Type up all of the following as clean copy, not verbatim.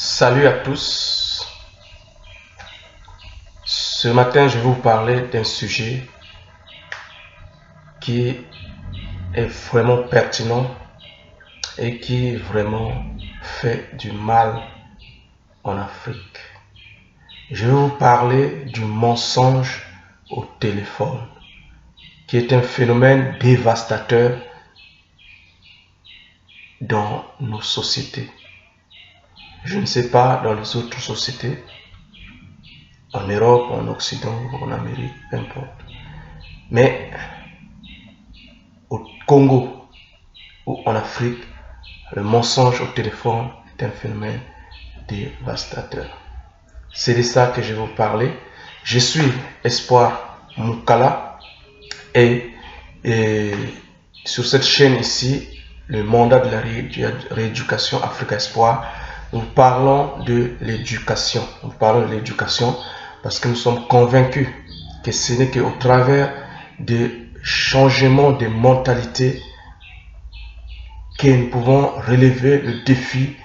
Salut à tous. Ce matin, je vais vous parler d'un sujet qui est vraiment pertinent et qui vraiment fait du mal en Afrique. Je vais vous parler du mensonge au téléphone, qui est un phénomène dévastateur dans nos sociétés. Je ne sais pas dans les autres sociétés, en Europe, en Occident, en Amérique, peu importe. Mais au Congo ou en Afrique, le mensonge au téléphone est un phénomène dévastateur. C'est de ça que je vais vous parler. Je suis Espoir Moukala et sur cette chaîne ici, le mandat de la rééducation Africa Espoir, nous parlons de l'éducation. Nous parlons de l'éducation parce que nous sommes convaincus que ce n'est qu'au travers de changements de mentalité que nous pouvons relever le défi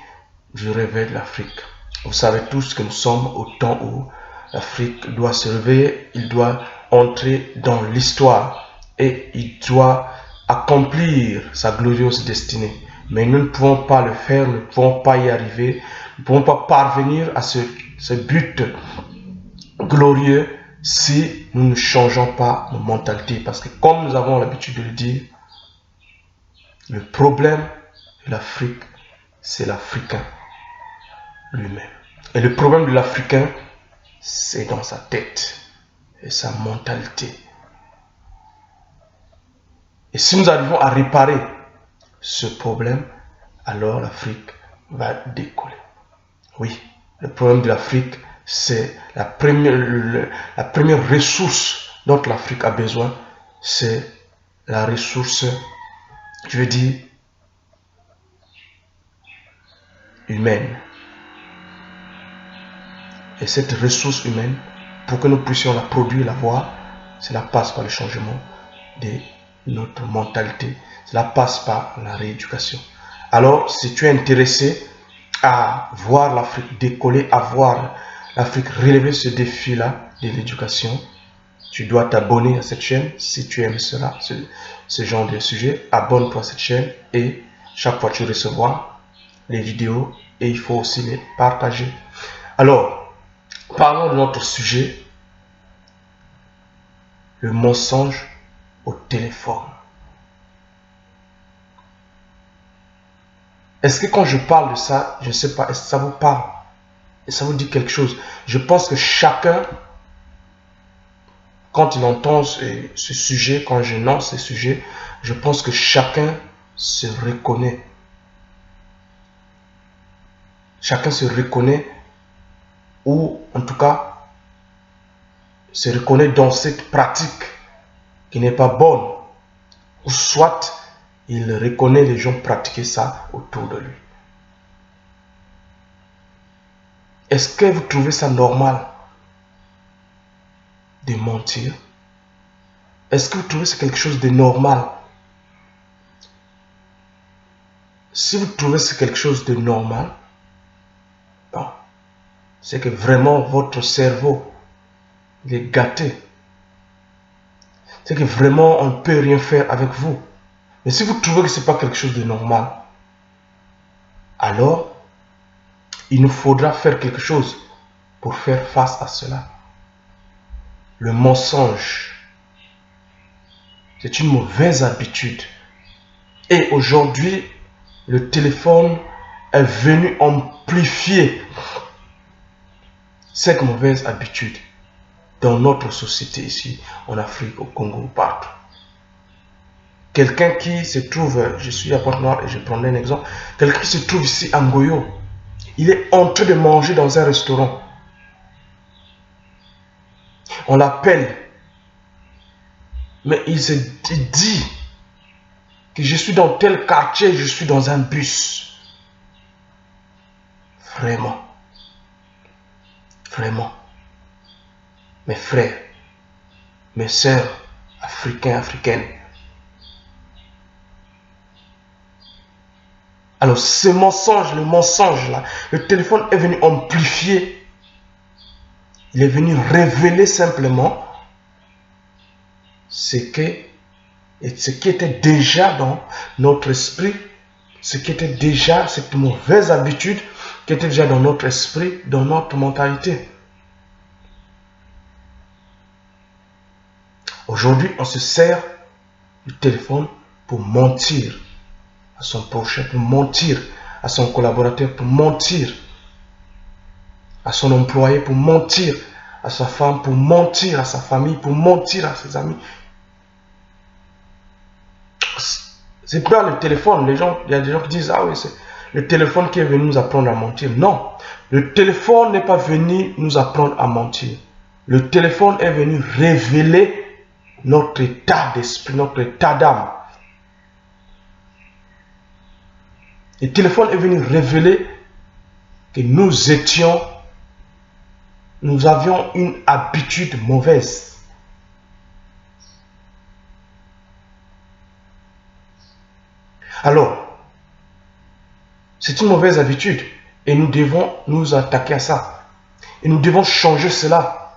du réveil de l'Afrique. Vous savez tous que nous sommes au temps où l'Afrique doit se réveiller, il doit entrer dans l'histoire et il doit accomplir sa glorieuse destinée. Mais nous ne pouvons pas le faire, nous ne pouvons pas y arriver, nous ne pouvons pas parvenir à ce but glorieux si nous ne changeons pas nos mentalités. Parce que comme nous avons l'habitude de le dire, le problème de l'Afrique, c'est l'Africain lui-même. Et le problème de l'Africain, c'est dans sa tête et sa mentalité. Et si nous arrivons à réparer ce problème, alors l'Afrique va décoller. Oui, le problème de l'Afrique, c'est la première ressource dont l'Afrique a besoin, c'est la ressource, je veux dire, humaine. Et cette ressource humaine, pour que nous puissions la produire, la voir, cela passe par le changement de notre mentalité. Cela passe par la rééducation. Alors, si tu es intéressé à voir l'Afrique décoller, à voir l'Afrique relever ce défi-là de l'éducation, tu dois t'abonner à cette chaîne. Si tu aimes cela, ce genre de sujet, abonne-toi à cette chaîne et chaque fois tu recevras les vidéos et il faut aussi les partager. Alors, parlons de notre sujet, le mensonge au téléphone. Est-ce que quand je parle de ça, je ne sais pas, est-ce que ça vous parle? Et ça vous dit quelque chose? Je pense que chacun, quand il entend ce sujet, quand je lance ce sujet, je pense que chacun se reconnaît. Chacun se reconnaît, ou en tout cas, se reconnaît dans cette pratique qui n'est pas bonne. Ou soit, il reconnaît les gens pratiquer ça autour de lui. Est-ce que vous trouvez ça normal de mentir? Est-ce que vous trouvez c'est quelque chose de normal? Si vous trouvez c'est quelque chose de normal, bon, c'est que vraiment votre cerveau il est gâté. C'est que vraiment on ne peut rien faire avec vous. Mais si vous trouvez que ce n'est pas quelque chose de normal, alors il nous faudra faire quelque chose pour faire face à cela. Le mensonge, c'est une mauvaise habitude. Et aujourd'hui, le téléphone est venu amplifier cette mauvaise habitude dans notre société ici, en Afrique, au Congo, partout. Quelqu'un qui se trouve, je suis à Pointe-Noire et je prendrai un exemple, quelqu'un qui se trouve ici à Ngoyo, il est en train de manger dans un restaurant. On l'appelle, mais il dit que je suis dans tel quartier, je suis dans un bus. Vraiment. Vraiment. Mes frères, mes sœurs, africains, africaines, Alors ce mensonge, le mensonge là, le téléphone est venu amplifier, il est venu révéler simplement ce qui était déjà dans notre esprit, ce qui était déjà cette mauvaise habitude qui était déjà dans notre esprit, dans notre mentalité. Aujourd'hui, on se sert du téléphone pour mentir à son prochain, pour mentir à son collaborateur, pour mentir à son employé, pour mentir à sa femme, pour mentir à sa famille, pour mentir à ses amis. C'est pas le téléphone. Il y a des gens qui disent, ah oui, c'est le téléphone qui est venu nous apprendre à mentir. Non, le téléphone n'est pas venu nous apprendre à mentir. Le téléphone est venu révéler notre état d'esprit, notre état d'âme. Le téléphone est venu révéler que nous avions une habitude mauvaise. Alors, c'est une mauvaise habitude et nous devons nous attaquer à ça. Et nous devons changer cela.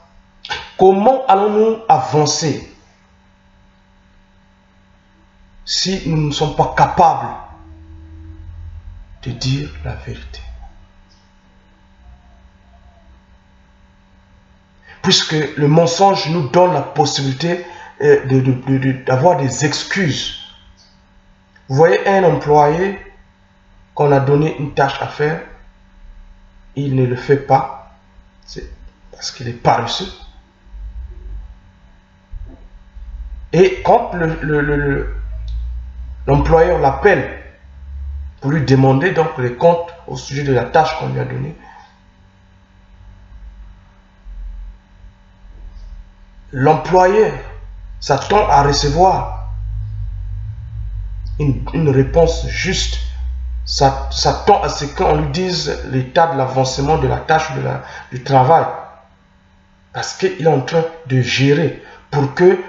Comment allons-nous avancer si nous ne sommes pas capables de dire la vérité? Puisque le mensonge nous donne la possibilité d'avoir des excuses. Vous voyez un employé qu'on a donné une tâche à faire, il ne le fait pas, c'est parce qu'il est paresseux. Et quand l'employeur l'appelle pour lui demander donc les comptes au sujet de la tâche qu'on lui a donnée, l'employeur s'attend à recevoir une réponse juste, s'attend à ce qu'on lui dise l'état de l'avancement de la tâche, du travail, parce qu'il est en train de gérer pour que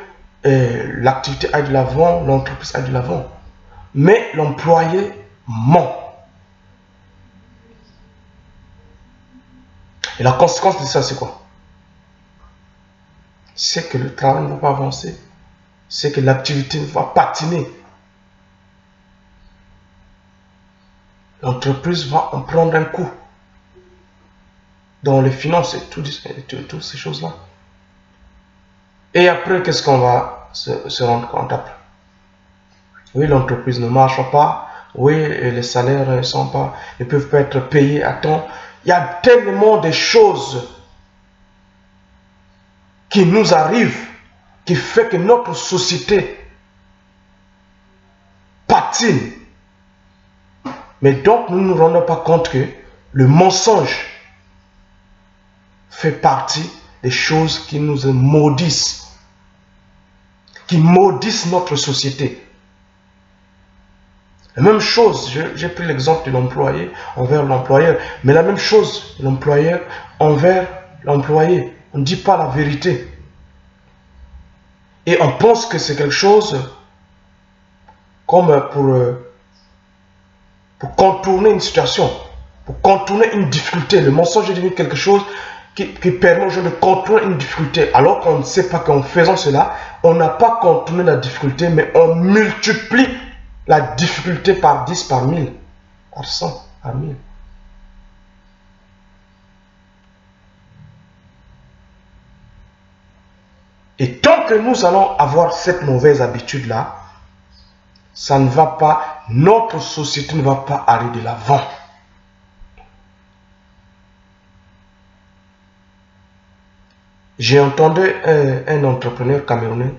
l'activité aille de l'avant, l'entreprise aille de l'avant. Mais l'employé ment. Et la conséquence de ça, c'est quoi? C'est que le travail ne va pas avancer. C'est que l'activité va patiner. L'entreprise va en prendre un coup. Dans les finances et toutes ces choses-là. Et après, qu'est-ce qu'on va se rendre compte après? Oui, l'entreprise ne marche pas. Oui, les salaires ne peuvent pas être payés à temps. Il y a tellement de choses qui nous arrivent, qui fait que notre société patine. Mais donc, nous ne nous rendons pas compte que le mensonge fait partie des choses qui nous maudissent, qui maudissent notre société. La même chose, j'ai pris l'exemple de l'employé envers l'employeur, mais la même chose de l'employeur envers l'employé. On ne dit pas la vérité. Et on pense que c'est quelque chose comme pour contourner une situation, pour contourner une difficulté. Le mensonge est devenu quelque chose qui permet aux gens de contourner une difficulté, alors qu'on ne sait pas qu'en faisant cela, on n'a pas contourné la difficulté, mais on multiplie la difficulté par 10, par 1000, par 100, par 1000. Et tant que nous allons avoir cette mauvaise habitude-là, ça ne va pas, notre société ne va pas aller de l'avant. J'ai entendu un entrepreneur camerounais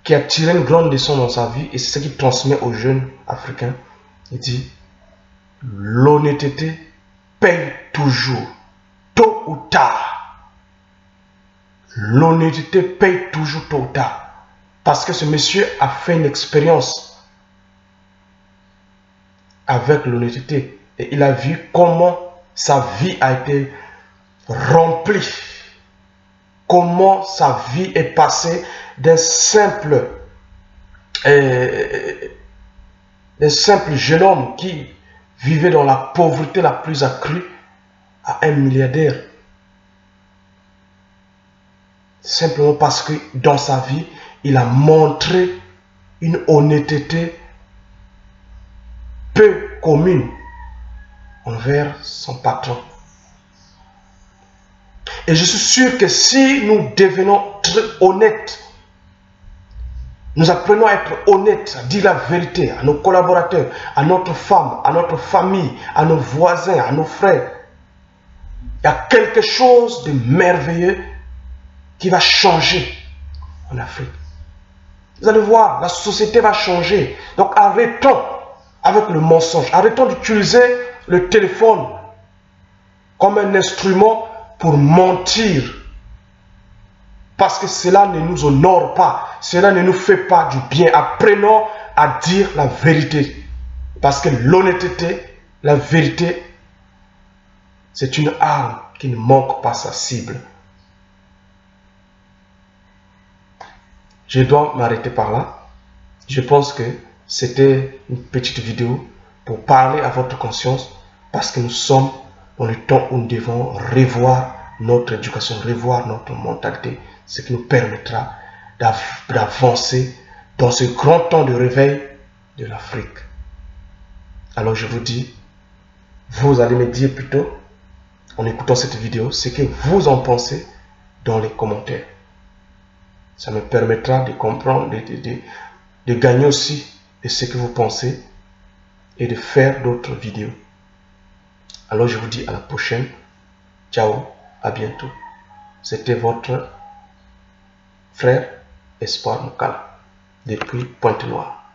qui a tiré une grande leçon dans sa vie, et c'est ce qu'il transmet aux jeunes africains. Il dit, l'honnêteté paye toujours, tôt ou tard. L'honnêteté paye toujours tôt ou tard. Parce que ce monsieur a fait une expérience avec l'honnêteté. Et il a vu comment sa vie a été remplie. Comment sa vie est passée d'un simple d'un simple jeune homme qui vivait dans la pauvreté la plus accrue à un milliardaire. Simplement parce que dans sa vie, il a montré une honnêteté peu commune envers son patron. Et je suis sûr que si nous devenons très honnêtes, nous apprenons à être honnêtes, à dire la vérité à nos collaborateurs, à notre femme, à notre famille, à nos voisins, à nos frères, il y a quelque chose de merveilleux qui va changer en Afrique. Vous allez voir, la société va changer. Donc arrêtons avec le mensonge. Arrêtons d'utiliser le téléphone comme un instrument pour mentir. Parce que cela ne nous honore pas. Cela ne nous fait pas du bien. Apprenons à dire la vérité. Parce que l'honnêteté, la vérité, c'est une arme qui ne manque pas sa cible. Je dois m'arrêter par là. Je pense que c'était une petite vidéo pour parler à votre conscience parce que nous sommes dans le temps où nous devons revoir notre éducation, revoir notre mentalité, ce qui nous permettra d'avancer dans ce grand temps de réveil de l'Afrique. Alors je vous dis, vous allez me dire plutôt, en écoutant cette vidéo, ce que vous en pensez dans les commentaires. Ça me permettra de comprendre, de gagner aussi de ce que vous pensez et de faire d'autres vidéos. Alors je vous dis à la prochaine. Ciao, à bientôt. C'était votre frère Espoir Mokala depuis Pointe-Noire.